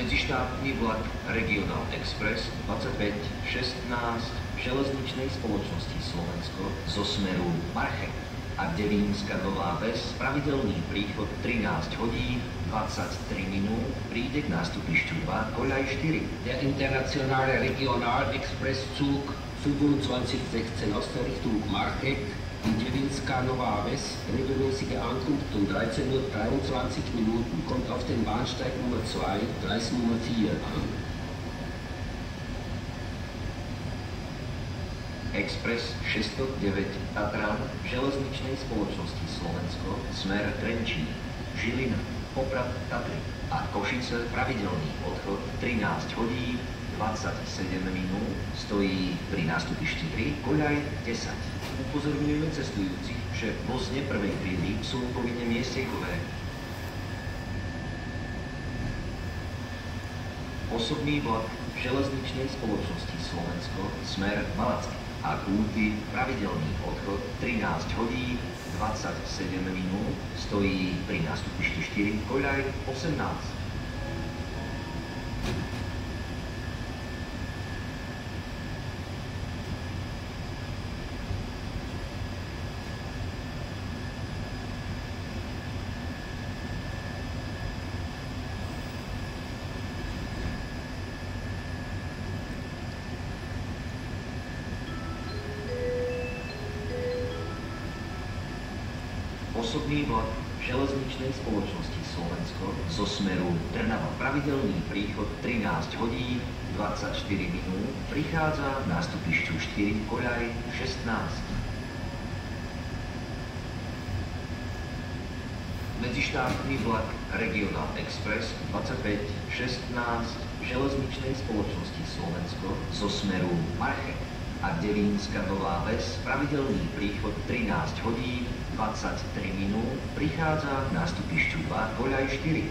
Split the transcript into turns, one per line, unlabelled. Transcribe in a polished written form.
Medzištátny vlak Regional Express 2516 železničnej spoločnosti Slovensko zo smeru Marche a Devínska Nová Ves pravidelný príchod 13 hodín 23 minút príde k nástupišťu 2 Koľaj 4.
Der internationale Regional Express Zug 2516 aus der Richtung Marche in Devínska Nová Ves, regelmäßige Ankunft um 13:23 Uhr, kommt auf den Bahnsteig Nummer 2, Gleis Nummer 4 an.
Express 609 Tatran železničnej spoločnosti Slovensko smer Trenčín, Žilina, Poprad, Tatry a Košice pravidelný odchod 13 hodín 27 minút stojí pri nástupišti 3 Koľaj 10. Upozorňujeme cestujúcich, že vozne prvej triedy sú povinne miestejkové. Osobný vlak železničnej spoločnosti Slovensko smer Malacky a Kúty pravidelný odchod 13 hodín 27 minút stojí pri nástupišti 4 Koľaj 18. Osobný vlak železničnej spoločnosti Slovensko zo smeru Trnava pravidelný príchod 13 hodín 24 minút prichádza v nástupišťu 4 Koľaj 16. Medzištátny vlak Regional Express 2516 železničnej spoločnosti Slovensko zo smeru Marche a Devínska Nová Ves pravidelný príchod 13 hodín 23 minút prichádza k nástupišťu 2 Koľaj 4.